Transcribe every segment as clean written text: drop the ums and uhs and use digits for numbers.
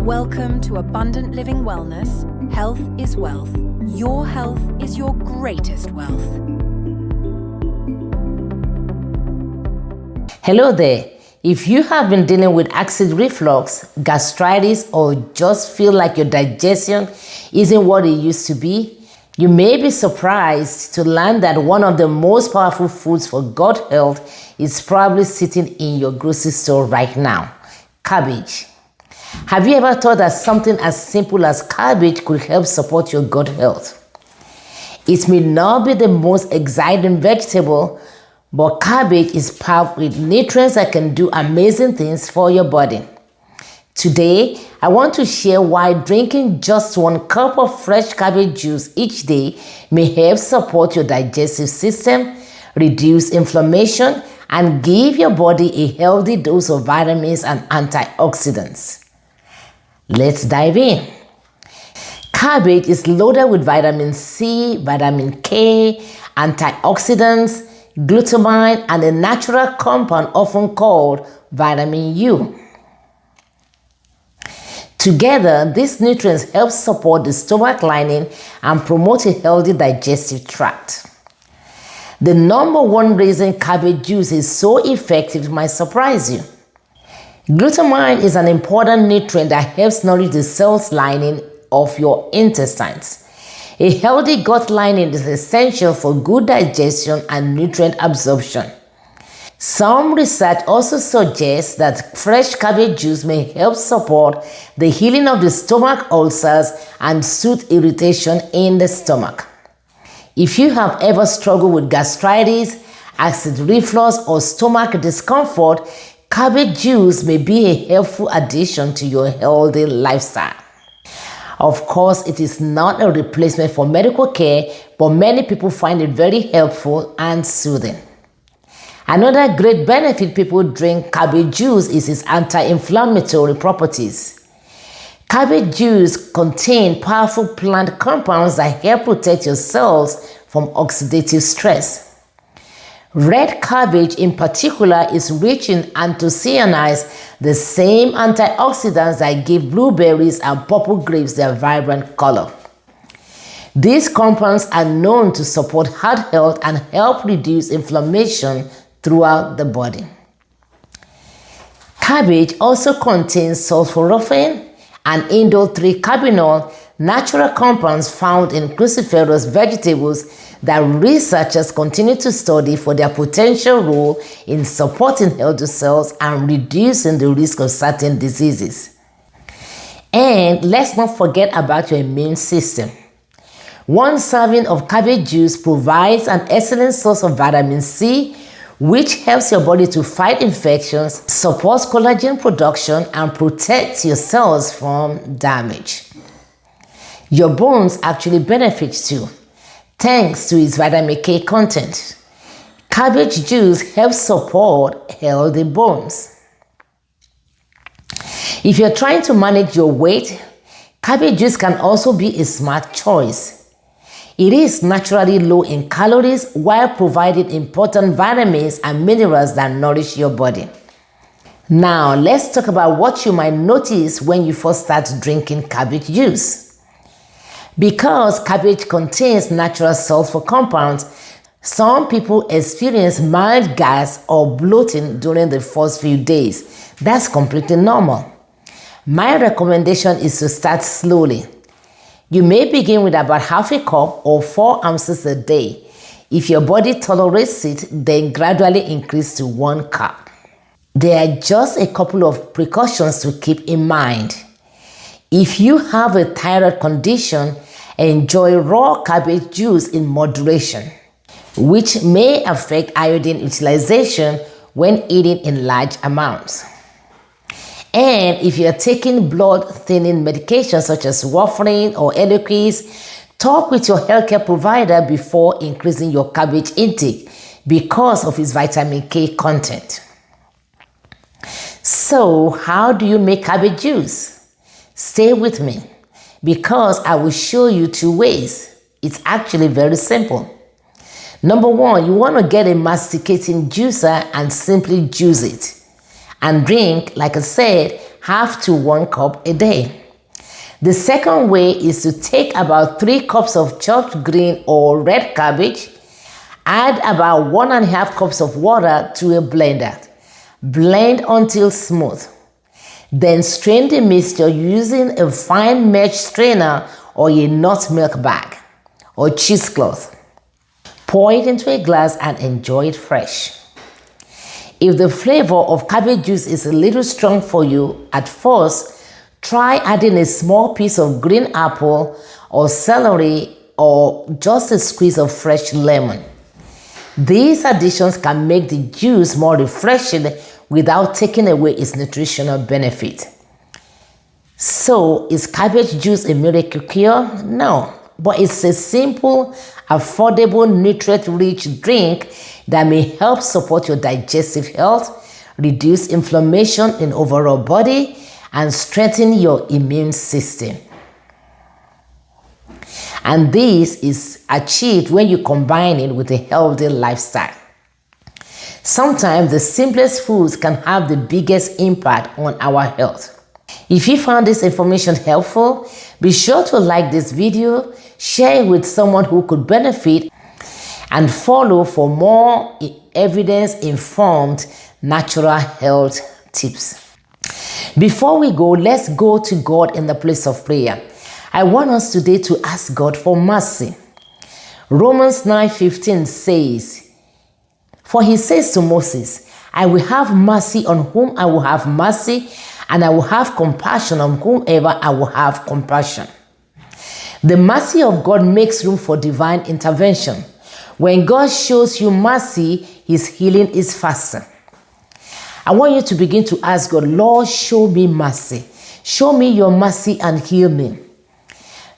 Welcome to Abundant Living Wellness. Health is wealth. Your health is your greatest wealth. Hello there. If you have been dealing with acid reflux, gastritis, or just feel like your digestion isn't what it used to be, you may be surprised to learn that one of the most powerful foods for gut health is probably sitting in your grocery store right now: cabbage. Have you ever thought that something as simple as cabbage could help support your gut health? It may not be the most exciting vegetable, but cabbage is packed with nutrients that can do amazing things for your body. Today, I want to share why drinking just 1 cup of fresh cabbage juice each day may help support your digestive system, reduce inflammation, and give your body a healthy dose of vitamins and antioxidants. Let's dive in. Cabbage is loaded with vitamin C, vitamin K, antioxidants, glutamine, and a natural compound often called vitamin U. Together, these nutrients help support the stomach lining and promote a healthy digestive tract. The number one reason cabbage juice is so effective might surprise you. Glutamine is an important nutrient that helps nourish the cell's lining of your intestines. A healthy gut lining is essential for good digestion and nutrient absorption. Some research also suggests that fresh cabbage juice may help support the healing of the stomach ulcers and soothe irritation in the stomach. If you have ever struggled with gastritis, acid reflux, or stomach discomfort, cabbage juice may be a helpful addition to your healthy lifestyle. Of course, it is not a replacement for medical care, but many people find it very helpful and soothing. Another great benefit people drink cabbage juice is its anti-inflammatory properties. Cabbage juice contains powerful plant compounds that help protect your cells from oxidative stress. Red cabbage in particular is rich in anthocyanins, the same antioxidants that give blueberries and purple grapes their vibrant color. These compounds are known to support heart health and help reduce inflammation throughout the body. Cabbage also contains sulforaphane and indole-3-carbinol, natural compounds found in cruciferous vegetables that researchers continue to study for their potential role in supporting healthy cells and reducing the risk of certain diseases. And let's not forget about your immune system. 1 serving of cabbage juice provides an excellent source of vitamin C, which helps your body to fight infections, supports collagen production, and protects your cells from damage. Your bones actually benefit too, thanks to its vitamin K content. Cabbage juice helps support healthy bones. If you're trying to manage your weight, cabbage juice can also be a smart choice. It is naturally low in calories while providing important vitamins and minerals that nourish your body. Now, let's talk about what you might notice when you first start drinking cabbage juice. Because cabbage contains natural sulfur compounds, some people experience mild gas or bloating during the first few days. That's completely normal. My recommendation is to start slowly. You may begin with about half a cup or 4 ounces a day. If your body tolerates it, then gradually increase to 1 cup. There are just a couple of precautions to keep in mind. If you have a thyroid condition, enjoy raw cabbage juice in moderation, which may affect iodine utilization when eating in large amounts. And if you're taking blood thinning medications such as warfarin or Eliquis, talk with your healthcare provider before increasing your cabbage intake because of its vitamin K content. So, how do you make cabbage juice? Stay with me because I will show you 2 ways. It's actually very simple. Number 1, you want to get a masticating juicer and simply juice it. And drink, like I said, half to 1 cup a day. The second way is to take about 3 cups of chopped green or red cabbage, add about 1.5 cups of water to a blender. Blend until smooth. Then strain the mixture using a fine mesh strainer or a nut milk bag or cheesecloth. Pour it into a glass and enjoy it fresh. If the flavor of cabbage juice is a little strong for you at first, try adding a small piece of green apple or celery or just a squeeze of fresh lemon. These additions can make the juice more refreshing without taking away its nutritional benefit. So, is cabbage juice a miracle cure? No, but it's a simple, affordable, nutrient-rich drink that may help support your digestive health, reduce inflammation in overall body, and strengthen your immune system. And this is achieved when you combine it with a healthy lifestyle. Sometimes the simplest foods can have the biggest impact on our health. If you found this information helpful, be sure to like this video, share it with someone who could benefit, and follow for more evidence-informed natural health tips. Before we go, let's go to God in the place of prayer. I want us today to ask God for mercy. Romans 9:15 says, "For he says to Moses, I will have mercy on whom I will have mercy, and I will have compassion on whomever I will have compassion." The mercy of God makes room for divine intervention. When God shows you mercy, his healing is faster. I want you to begin to ask God, Lord, show me mercy. Show me your mercy and heal me.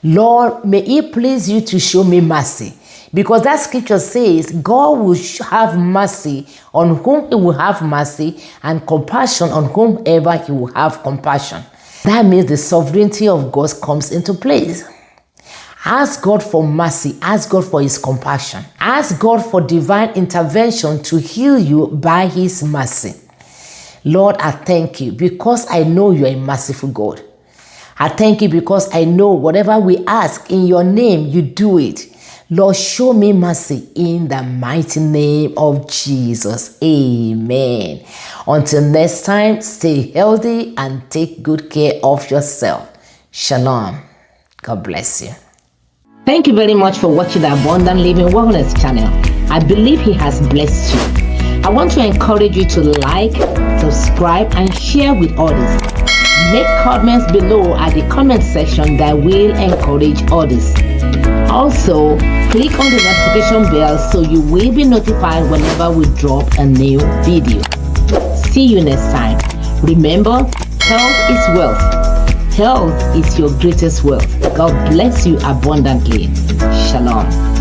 Lord, may it please you to show me mercy. Because that scripture says God will have mercy on whom he will have mercy and compassion on whomever he will have compassion. That means the sovereignty of God comes into place. Ask God for mercy. Ask God for his compassion. Ask God for divine intervention to heal you by his mercy. Lord, I thank you because I know you are a merciful God. I thank you because I know whatever we ask in your name, you do it. Lord, show me mercy in the mighty name of Jesus. Amen. Until next time, stay healthy and take good care of yourself. Shalom. God bless you. Thank you very much for watching the Abundant Living Wellness channel. I believe he has blessed you. I want to encourage you to like, subscribe, and share with others. Make comments below at the comment section that will encourage others. Also, click on the notification bell so you will be notified whenever we drop a new video. See you next time. Remember, health is wealth. Health is your greatest wealth. God bless you abundantly. Shalom.